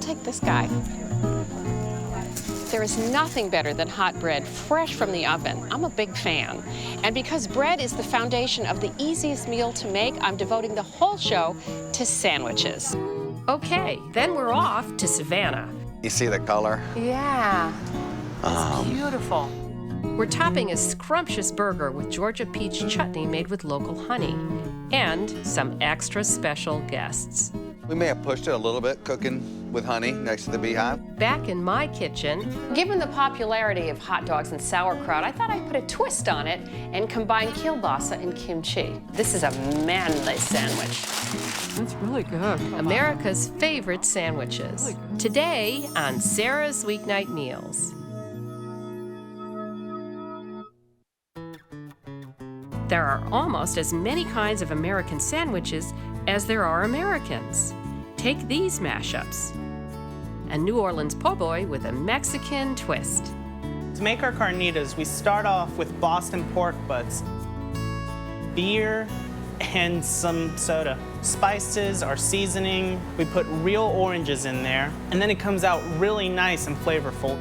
take this guy. There is nothing better than hot bread fresh from the oven. I'm a big fan. And because bread is the foundation of the easiest meal to make, I'm devoting the whole show to sandwiches. Okay, then we're off to Savannah. You see the color? Yeah, it's beautiful. We're topping a scrumptious burger with Georgia peach chutney made with local honey and some extra special guests. We may have pushed it a little bit, cooking with honey next to the beehive. Back in my kitchen, given the popularity of hot dogs and sauerkraut, I thought I'd put a twist on it and combine kielbasa and kimchi. This is a manly sandwich. It's really good. America's favorite sandwiches. Today on Sarah's Weeknight Meals. There are almost as many kinds of American sandwiches as there are Americans. Take these mashups. A New Orleans po' boy with a Mexican twist. To make our carnitas, we start off with Boston pork butts, beer, and some soda. Spices, our seasoning, we put real oranges in there, and then it comes out really nice and flavorful.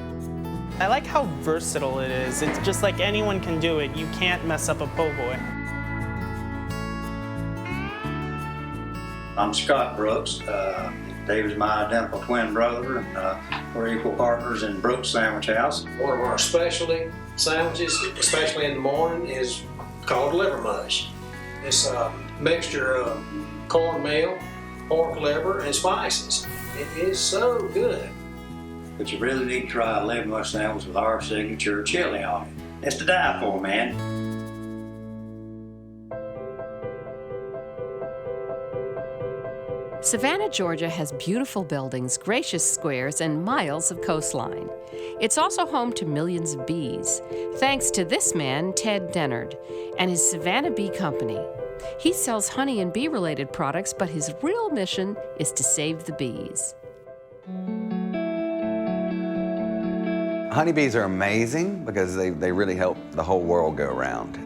I like how versatile it is. It's just like anyone can do it. You can't mess up a po' boy. I'm Scott Brooks. David's my identical twin brother, and we're equal partners in Brooks Sandwich House. One of our specialty sandwiches, especially in the morning, is called liver mush. It's a mixture of cornmeal, pork liver, and spices. It is so good. But you really need to try a liver mush sandwich with our signature chili on it. It's to die for, man. Savannah, Georgia has beautiful buildings, gracious squares, and miles of coastline. It's also home to millions of bees, thanks to this man, Ted Dennard, and his Savannah Bee Company. He sells honey and bee-related products, but his real mission is to save the bees. Honeybees are amazing because they really help the whole world go around.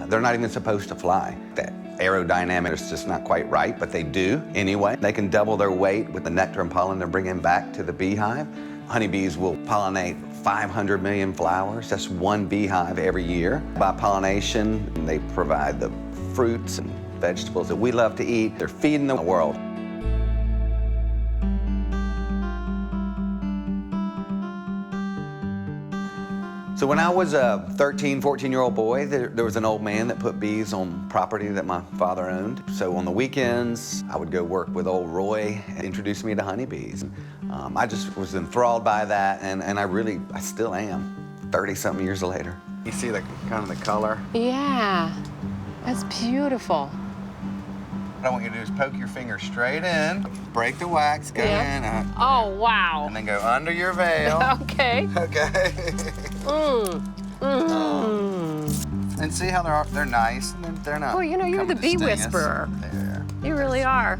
They're not even supposed to fly. That aerodynamic is just not quite right, but they do anyway. They can double their weight with the nectar and pollen they're bringing back to the beehive. Honeybees will pollinate 500 million flowers. That's one beehive every year. By pollination, they provide the fruits and vegetables that we love to eat. They're feeding the world. So when I was a 13, 14-year-old boy, there was an old man that put bees on property that my father owned. So on the weekends, I would go work with old Roy and introduce me to honeybees. I just was enthralled by that, and I still am, 30-something years later. You see the kind of the color? Yeah, that's beautiful. What I want you to do is poke your finger straight in, break the wax, go in. Oh, wow. And then go under your veil. Okay. Okay. And see how they're nice and they're not. Oh, you know, you're the bee whisperer. You really are.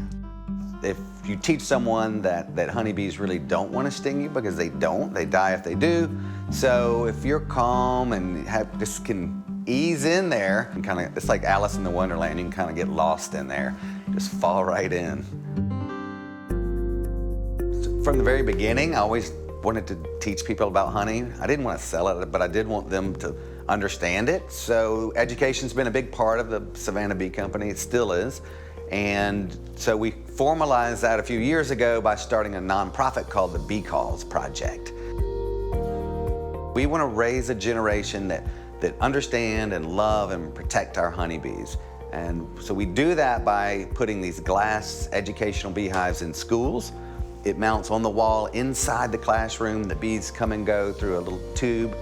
If you teach someone that honeybees really don't want to sting you, because they don't, they die if they do. So if you're calm and just can ease in there and kind of, it's like Alice in the Wonderland, you can kind of get lost in there. Just fall right in. From the very beginning, I always wanted to teach people about honey. I didn't want to sell it, but I did want them to understand it. So education's been a big part of the Savannah Bee Company. It still is. And so we formalized that a few years ago by starting a nonprofit called the Because Project. We want to raise a generation that understand and love and protect our honeybees. And so we do that by putting these glass educational beehives in schools. It mounts on the wall inside the classroom. The bees come and go through a little tube.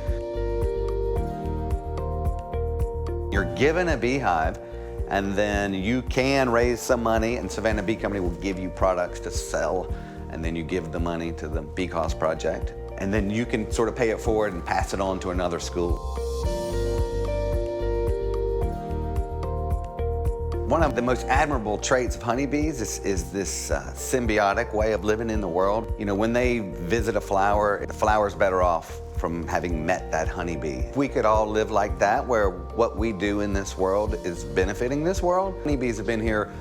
You're given a beehive, and then you can raise some money, and Savannah Bee Company will give you products to sell, and then you give the money to the Because Project. And then you can sort of pay it forward and pass it on to another school. One of the most admirable traits of honeybees is this symbiotic way of living in the world. You know, when they visit a flower, the flower's better off from having met that honeybee. If we could all live like that, where what we do in this world is benefiting this world. Honeybees have been here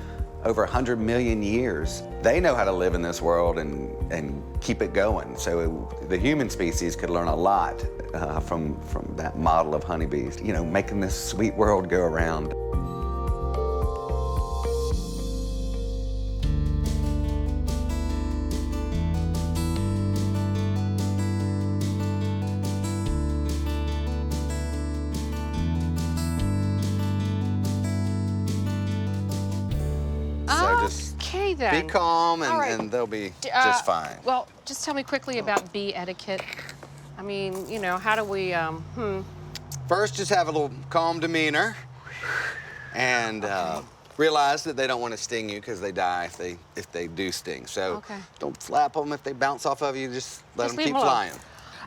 over 100 million years. They know how to live in this world and keep it going. So the human species could learn a lot from that model of honeybees, you know, making this sweet world go around. Okay, then. Be calm, All right. and they'll be just fine. Well, just tell me quickly about bee etiquette. I mean, you know, how do we, First, just have a little calm demeanor, and realize that they don't want to sting you because they die if they do sting. So don't flap them. If they bounce off of you, just let them keep flying.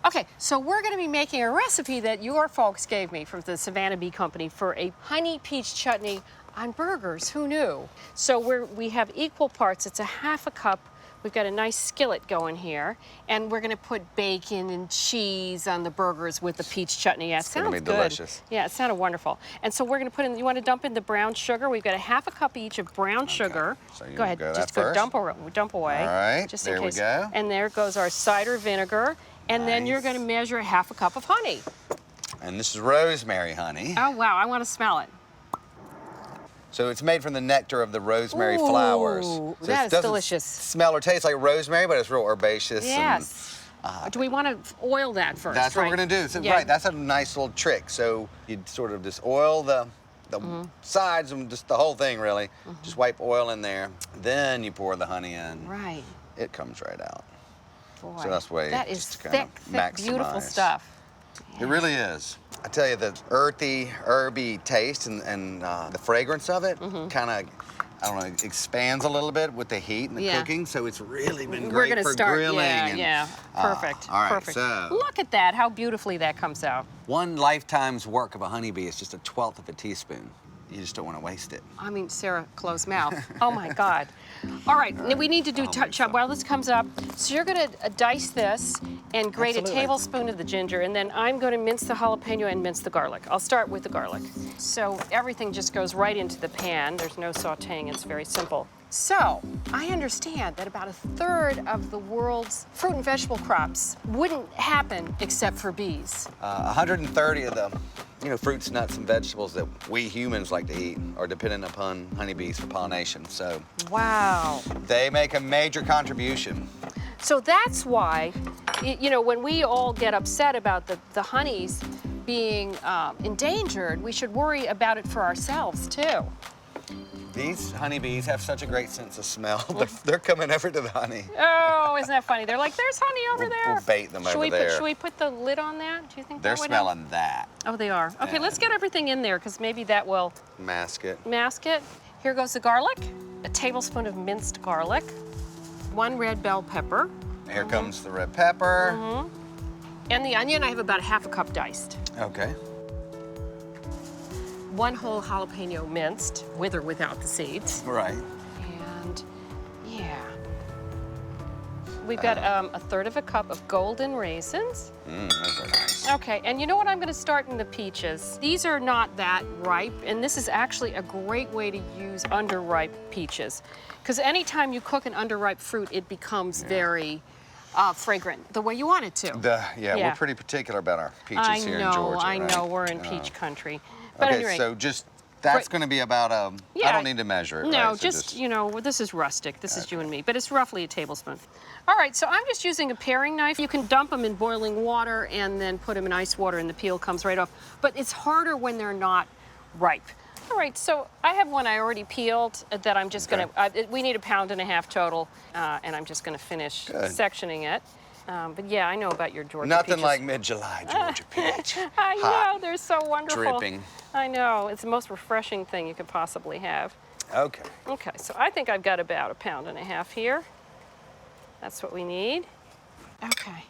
Okay, so we're going to be making a recipe that your folks gave me from the Savannah Bee Company for a honey peach chutney on burgers. Who knew? So we have equal parts. It's a half a cup. We've got a nice skillet going here, and we're going to put bacon and cheese on the burgers with the peach chutney. Yeah, it sounds good. It's going to be delicious. Yeah, it sounded wonderful. And so we're going to put in, you want to dump in the brown sugar? We've got a half a cup each of brown sugar. So go ahead, just go dump away. All right, just there in case. we go. And there goes our cider vinegar. And then you're going to measure a half a cup of honey. And this is rosemary honey. Oh, wow, I want to smell it. So it's made from the nectar of the rosemary flowers. So that is doesn't delicious. Smell or taste like rosemary, but it's real herbaceous. Yes. Do we want to oil that first? That's what we're going to do. So, right, that's a nice little trick. So you'd sort of just oil the sides and just the whole thing, really. Just wipe oil in there. Then you pour the honey in. Right. It comes right out. Boy, So that's the way that is just to thick, kind of beautiful maximize. stuff. It really is. I tell you, the earthy, herby taste and the fragrance of it kind of, I don't know, expands a little bit with the heat and the cooking. So it's really been great We're gonna for start, grilling. Yeah, perfect. All right, perfect. so Look at that, how beautifully that comes out. one lifetime's work of a honeybee is just 1/12 of a teaspoon. You just don't want to waste it. I mean, Sarah, close mouth. Oh my God. All right, we need to do chop while this comes up. So you're gonna dice this and grate a tablespoon of the ginger, and then I'm gonna mince the jalapeno and mince the garlic. I'll start with the garlic. So everything just goes right into the pan. There's no sauteing, it's very simple. So I understand that about 1/3 of the world's fruit and vegetable crops wouldn't happen except for bees. 130 of the fruits, nuts, and vegetables that we humans like to eat are dependent upon honeybees for pollination. So wow. They make a major contribution. So that's why, when we all get upset about the honeys being endangered, we should worry about it for ourselves too. These honeybees have such a great sense of smell. They're coming over to the honey. Oh, isn't that funny? They're like, there's honey over there. We'll bait them over there. Should we put the lid on that? Do you think they're that would smelling help? that? Oh, they are. Okay, let's get everything in there because maybe that will mask it. Here goes the garlic, a tablespoon of minced garlic, 1 red bell pepper. Here comes the red pepper. And the onion, I have about 1/2 cup diced. Okay. 1 whole jalapeno minced, with or without the seeds. Right. And we've got 1/3 of a cup of golden raisins. Those are nice. Okay, and you know what? I'm going to start in the peaches. These are not that ripe, and this is actually a great way to use underripe peaches. Because anytime you cook an underripe fruit, it becomes very fragrant, the way you want it to. We're pretty particular about our peaches here in Georgia. I know, we're in peach country. But okay, anyway, so that's going to be about I don't need to measure it. No, right? So this is rustic. This is you and me, but it's roughly a tablespoon. All right, so I'm just using a paring knife. You can dump them in boiling water and then put them in ice water and the peel comes right off. But it's harder when they're not ripe. All right, so I have one I already peeled that I'm just going to, we need 1.5 pounds total, and I'm just going to finish sectioning it. But yeah, I know about your Georgia Nothing peaches. like mid-July Georgia peach. I know, they're so wonderful. Dripping. I know, it's the most refreshing thing you could possibly have. Okay. Okay, so I think I've got about 1.5 pounds here. That's what we need. Okay.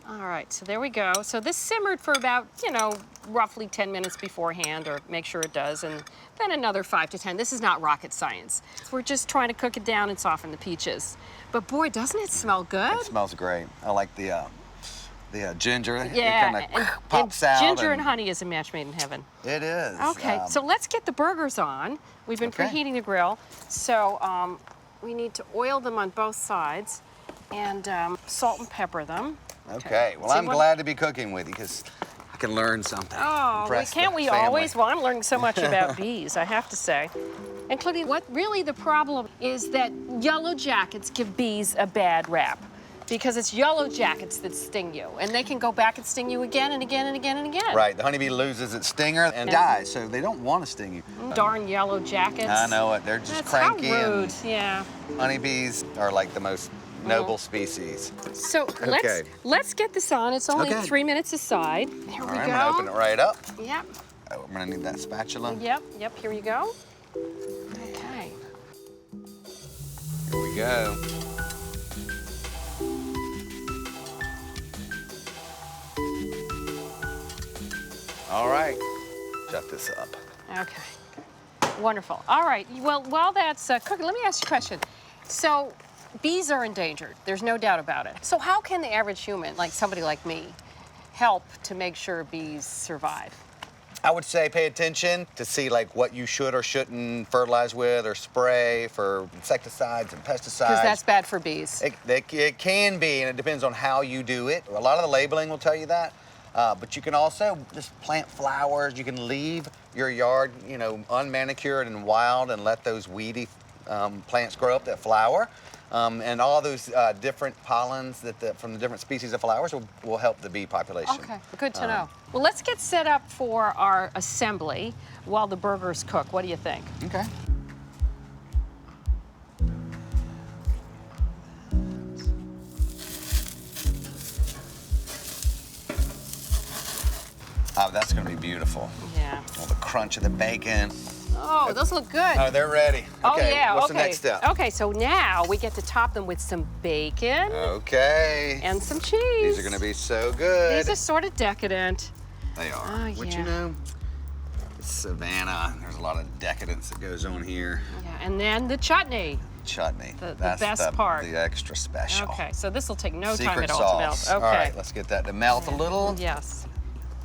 All right, so there we go. So this simmered for about, roughly 10 minutes beforehand, or make sure it does, and then another 5 to 10. This is not rocket science. We're just trying to cook it down and soften the peaches. But boy, doesn't it smell good? It smells great. I like the the ginger. Yeah, It kind of pops out. Ginger and honey is a match made in heaven. It is. Okay, so let's get the burgers on. We've been preheating the grill. So we need to oil them on both sides and salt and pepper them. Okay, well, I'm glad to be cooking with you because I can learn something. Oh, can't we always? Well, I'm learning so much about bees, I have to say. Including what really the problem is that yellow jackets give bees a bad rap. Because it's yellow jackets that sting you, and they can go back and sting you again and again and again and again. Right, the honeybee loses its stinger and dies, so they don't want to sting you. Darn yellow jackets. I know it, they're just That's cranky. How rude, and yeah. honeybees are like the most noble species. So let's get this on. It's only 3 minutes aside. Here we go. I'm gonna open it right up. Yep. Oh, I'm gonna need that spatula. Yep, here you go. Okay. Here we go. All right, shut this up. Okay, wonderful. All right, well, while that's cooking, let me ask you a question. So, bees are endangered, there's no doubt about it. So how can the average human, like somebody like me, help to make sure bees survive? I would say pay attention to see like what you should or shouldn't fertilize with or spray for insecticides and pesticides. Because that's bad for bees. It can be, and it depends on how you do it. A lot of the labeling will tell you that. But you can also just plant flowers. You can leave your yard, you know, unmanicured and wild and let those weedy plants grow up that flower. And all those different pollens from the different species of flowers will help the bee population. Okay, good to know. Well, let's get set up for our assembly while the burgers cook. What do you think? Okay. Oh, that's gonna be beautiful. Yeah. All the crunch of the bacon. Oh, those look good. Oh, they're ready. Oh, Okay, yeah, what's okay. the next step? Okay, so now we get to top them with some bacon Okay. and some cheese. These are gonna be so good. These are sort of decadent. They are. Oh, What yeah. you know? Savannah. There's a lot of decadence that goes on here. Yeah, and then the chutney. Chutney. The That's best part. The extra special. Okay, so this will take no Secret time at all sauce. to melt. Okay. All right, let's get that to melt a little. Yes.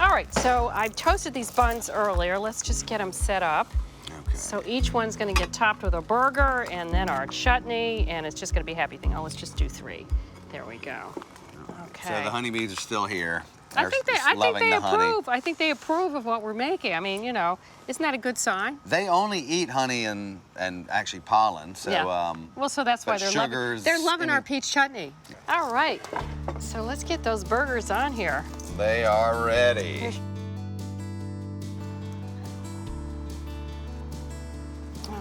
All right, so I toasted these buns earlier. Let's just get them set up. Okay. So each one's gonna get topped with a burger and then our chutney, and it's just gonna be a happy thing. Oh, let's just do 3. There we go. Okay. So the honeybees are still here. I think They're loving they the honey. approve. I think they approve of what we're making. I mean, you know, isn't that a good sign? They only eat honey and actually pollen. So well, so that's why but they're loving our any- peach chutney. All right. So let's get those burgers on here. they are ready.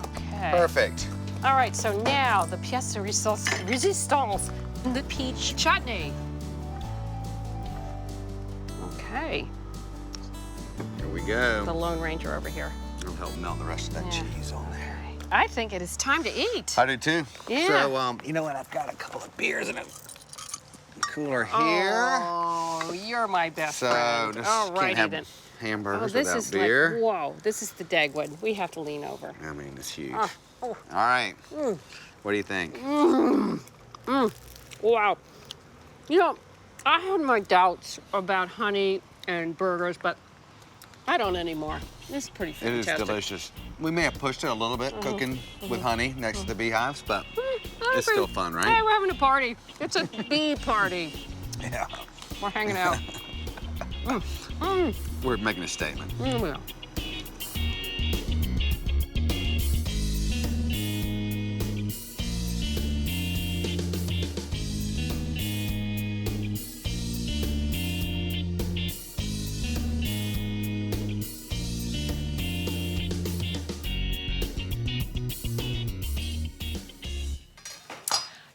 Okay. Perfect. All right. So now the pièce de résistance, the peach chutney. Okay. Here we The go. Lone Ranger over here. I'll help melt the rest of that Yeah. cheese on there. I think it is time to eat. I do too. Yeah. So you know what? I've got a couple of beers in a cooler here. Oh, you're my best So friend. just All can't righty have then. hamburgers this without is beer. like, whoa, this is the Dagwood. We have to lean over. I mean, it's huge. Oh. All right. What do you think? Wow. You know, I had my doubts about honey and burgers, but I don't anymore. This is pretty It fantastic. is delicious. We may have pushed it a little bit cooking with honey next to the beehives, but it's still fun, right? Hey, we're having a party. It's a bee party. Yeah. We're hanging out. We're making a statement. Yeah.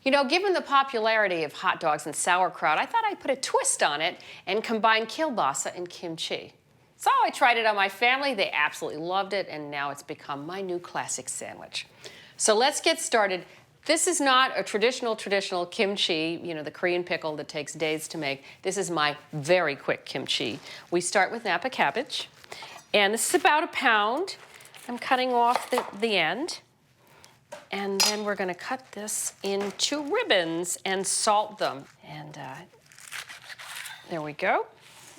You know, given the popularity of hot dogs and sauerkraut, I thought I'd put a twist on it and combine kielbasa and kimchi. So I tried it on my family, they absolutely loved it, and now it's become my new classic sandwich. So let's get started. This is not a traditional kimchi, you know, the Korean pickle that takes days to make. This is my very quick kimchi. We start with Napa cabbage, and this is about a pound. I'm cutting off the end. And then we're going to cut this into ribbons and salt them. And There we go.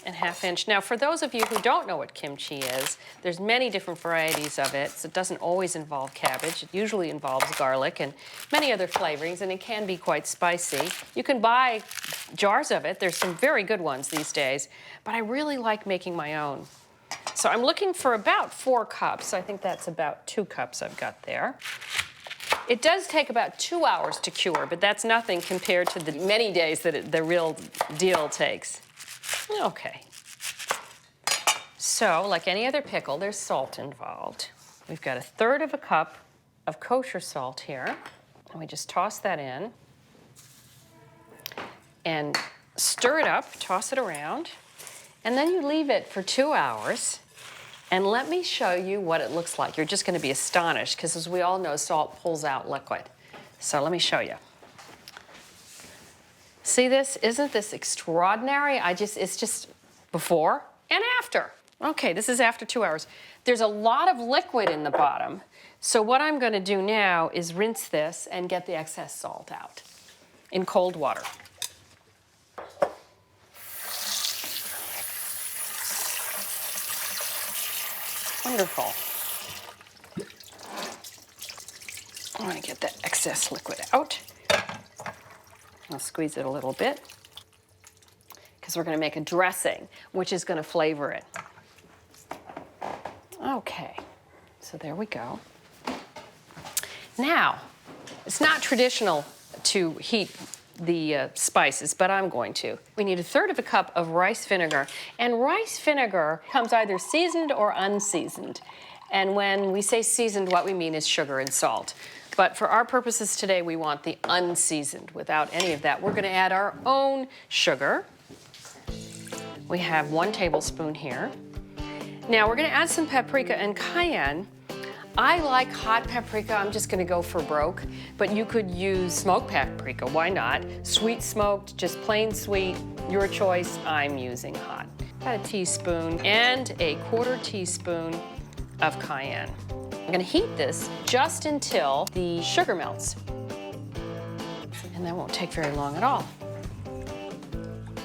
And 1/2 inch. Now, for those of you who don't know what kimchi is, there's many different varieties of it. So it doesn't always involve cabbage. It usually involves garlic and many other flavorings, and it can be quite spicy. You can buy jars of it. There's some very good ones these days, but I really like making my own. So I'm looking for about 4 cups. I think that's about 2 cups I've got there. It does take about 2 hours to cure, but that's nothing compared to the many days that the real deal takes. Okay. So, like any other pickle, there's salt involved. We've got 1/3 cup of kosher salt here, and we just toss that in and stir it up, toss it around, and then you leave it for 2 hours. And let me show you what it looks like. You're just going to be astonished because, as we all know, salt pulls out liquid. So let me show you. See this? Isn't this extraordinary? It's just before and after. Okay, this is after 2 hours. There's a lot of liquid in the bottom. So what I'm going to do now is rinse this and get the excess salt out in cold water. Wonderful. I want to get that excess liquid out. I'll squeeze it a little bit because we're going to make a dressing, which is going to flavor it. Okay, so there we go. Now, it's not traditional to heat the spices, but I'm going to. We need 1/3 cup of rice vinegar, and rice vinegar comes either seasoned or unseasoned. And when we say seasoned, what we mean is sugar and salt. But for our purposes today, we want the unseasoned without any of that. We're going to add our own sugar. We have 1 tablespoon here. Now we're going to add some paprika and cayenne. I like hot paprika. I'm just going to go for broke, but you could use smoked paprika. Why not? Sweet smoked, just plain sweet, your choice. I'm using hot. About 1 teaspoon and 1/4 teaspoon of cayenne. I'm going to heat this just until the sugar melts, and that won't take very long at all.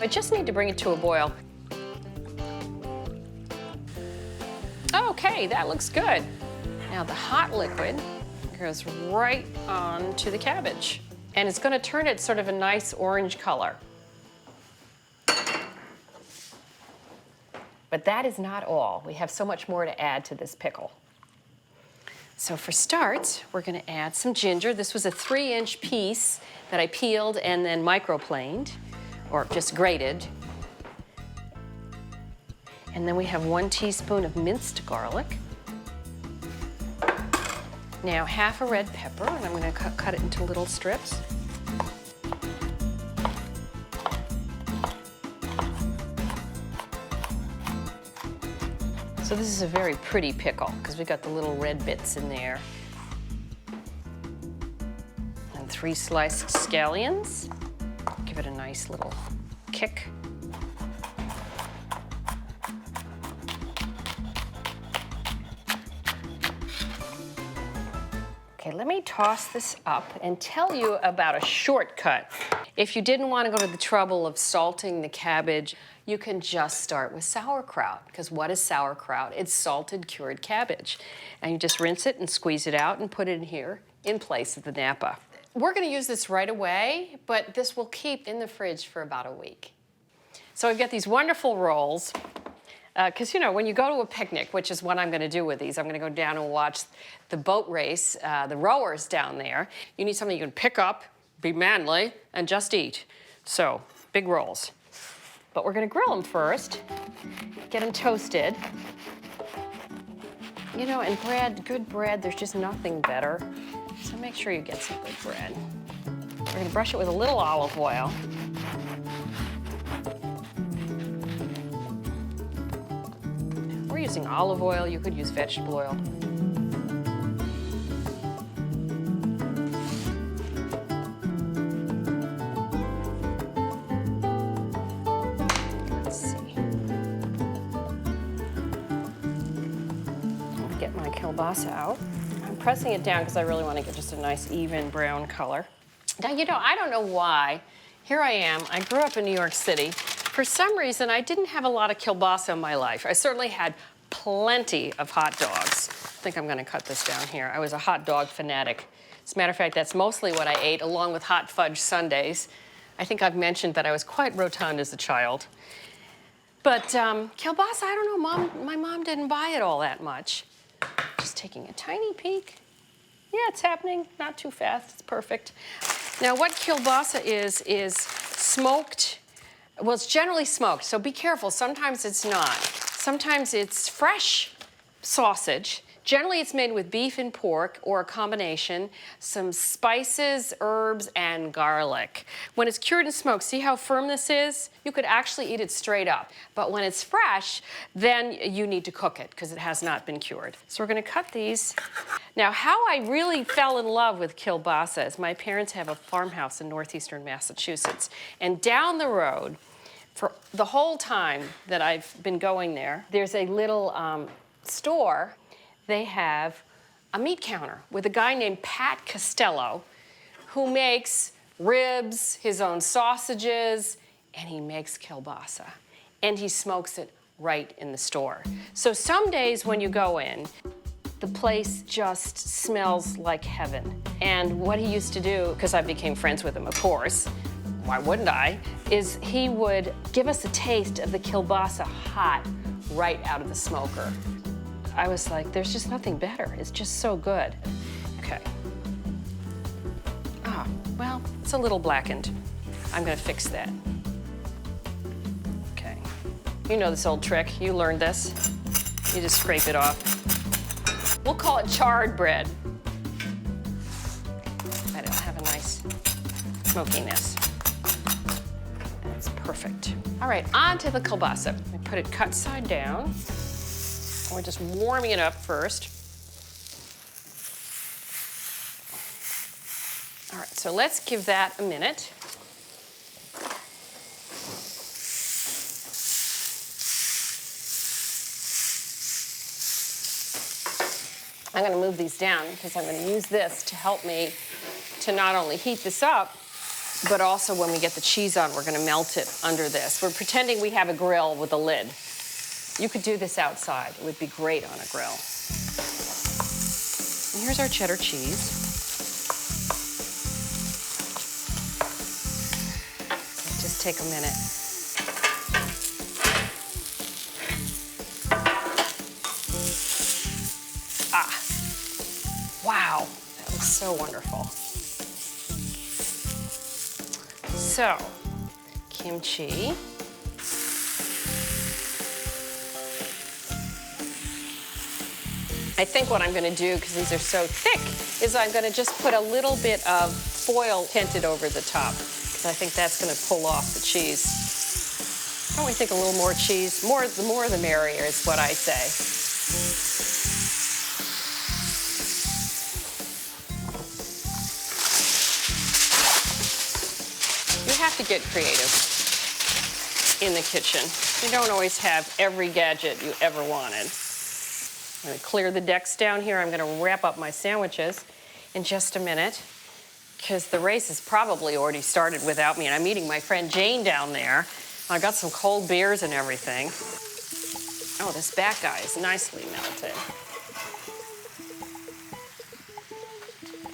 I just need to bring it to a boil. Okay, that looks good. Now the hot liquid goes right on to the cabbage, and it's going to turn it sort of a nice orange color. But that is not all. We have so much more to add to this pickle. So for start, we're going to add some ginger. This was a 3-inch piece that I peeled and then microplaned, or just grated. And then we have 1 teaspoon of minced garlic. Now 1/2 a red pepper, and I'm going to cut it into little strips. So this is a very pretty pickle because we've got the little red bits in there. And 3 sliced scallions. Give it a nice little kick. Okay, let me toss this up and tell you about a shortcut. If you didn't want to go to the trouble of salting the cabbage, you can just start with sauerkraut, because what is sauerkraut? It's salted cured cabbage. And you just rinse it and squeeze it out and put it in here in place of the napa. We're going to use this right away, but this will keep in the fridge for about a week. So I've got these wonderful rolls. Because, you know, when you go to a picnic, which is what I'm going to do with these, I'm going to go down and watch the boat race, the rowers down there. You need something you can pick up, be manly, and just eat. So, big rolls. But we're going to grill them first, get them toasted. You know, and bread, good bread, there's just nothing better. So make sure you get some good bread. We're going to brush it with a little olive oil. We're using olive oil. You could use vegetable oil. Let's see. I'll get my kielbasa out. I'm pressing it down because I really want to get just a nice even brown color. Now, you know, I don't know why. Here I am. I grew up in New York City, For some reason, I didn't have a lot of kielbasa in my life. I certainly had plenty of hot dogs. I think I'm gonna cut this down here. I was a hot dog fanatic. As a matter of fact, that's mostly what I ate, along with hot fudge sundaes. I think I've mentioned that I was quite rotund as a child. But kielbasa, I don't know, my mom didn't buy it all that much. Just taking a tiny peek. Yeah, it's happening, not too fast, it's perfect. Now what kielbasa is smoked, well, it's generally smoked, so be careful, sometimes it's not. Sometimes it's fresh sausage. Generally, it's made with beef and pork or a combination, some spices, herbs, and garlic. When it's cured and smoked, see how firm this is? You could actually eat it straight up. But when it's fresh, then you need to cook it because it has not been cured. So we're gonna cut these. Now, how I really fell in love with kielbasa is my parents have a farmhouse in northeastern Massachusetts. And down the road, for the whole time that I've been going there, there's a little store. They have a meat counter with a guy named Pat Costello who makes ribs, his own sausages, and he makes kielbasa. And he smokes it right in the store. So some days when you go in, the place just smells like heaven. And what he used to do, because I became friends with him, of course, why wouldn't I, is he would give us a taste of the kielbasa hot right out of the smoker. I was like, there's just nothing better. It's just so good. Okay. Ah, well, it's a little blackened. I'm gonna fix that. Okay. You know this old trick. You learned this. You just scrape it off. We'll call it charred bread. But it'll have a nice smokiness. That's perfect. All right, on to the kielbasa. I put it cut side down. We're just warming it up first. All right, so let's give that a minute. I'm gonna move these down because I'm gonna use this to help me to not only heat this up, but also when we get the cheese on, we're gonna melt it under this. We're pretending we have a grill with a lid. You could do this outside. It would be great on a grill. And here's our cheddar cheese. So just take a minute. Ah, wow, that looks so wonderful. So, kimchi. I think what I'm gonna do, because these are so thick, is I'm gonna just put a little bit of foil tinted over the top, because I think that's gonna pull off the cheese. Don't we think a little more cheese? The more the merrier is what I say. You have to get creative in the kitchen. You don't always have every gadget you ever wanted. I'm gonna clear the decks down here. I'm gonna wrap up my sandwiches in just a minute because the race has probably already started without me, and I'm meeting my friend Jane down there. I got some cold beers and everything. Oh, this back guy is nicely melted.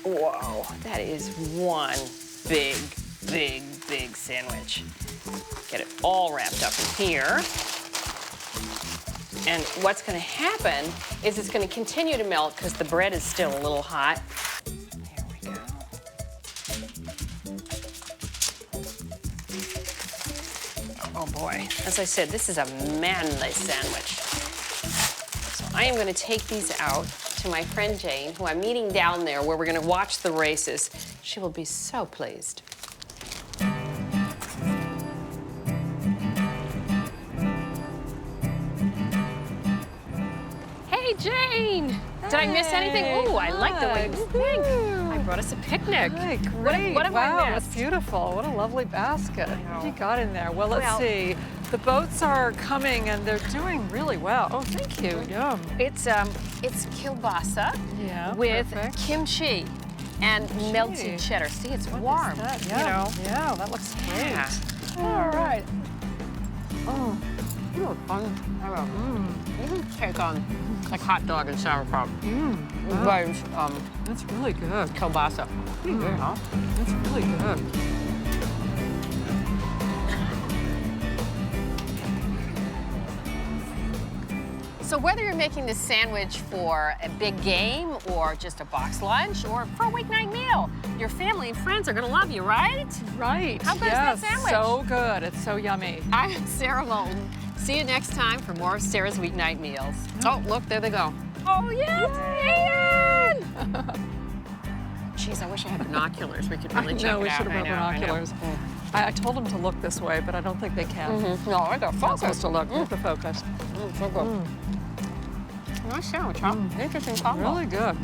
Whoa, that is one big, big, big sandwich. Get it all wrapped up in here. And what's gonna happen is it's gonna continue to melt because the bread is still a little hot. Here we go. Oh boy, as I said, this is a manly sandwich. So I am gonna take these out to my friend Jane, who I'm meeting down there where we're gonna watch the races. She will be so pleased. Jane! Did I miss anything? Ooh, I like the way you think. I brought us a picnic. Hey, great. What have I that's missed? beautiful. What a lovely basket. What you got in there? Well, let's see. The boats are coming and they're doing really well. Oh, thank you. Yum. It's kielbasa with perfect. kimchi and melted cheddar. See, it's warm. That? You know. Yeah, that looks great. Yeah. All right. Oh, you know, fun. You can take on like hot dog and sauerkraut. Right. That's really good. Kielbasa. Yeah. That's really good. So whether you're making this sandwich for a big game or just a box lunch or for a weeknight meal, your family and friends are gonna love you, right? Right. How good is yes, that sandwich? So good. It's so yummy. I'm Sara Moulton. See you next time for more of Sara's Weeknight Meals. Oh, look, there they go. Oh, yes, Ian! Jeez, I wish I had binoculars. We could really check it out. No, we should have brought I know. binoculars. I told them to look this way, but I don't think they can. No, I got Not focus. supposed to look. Look the focus. So good. Nice sandwich, huh? Interesting combo. Really good.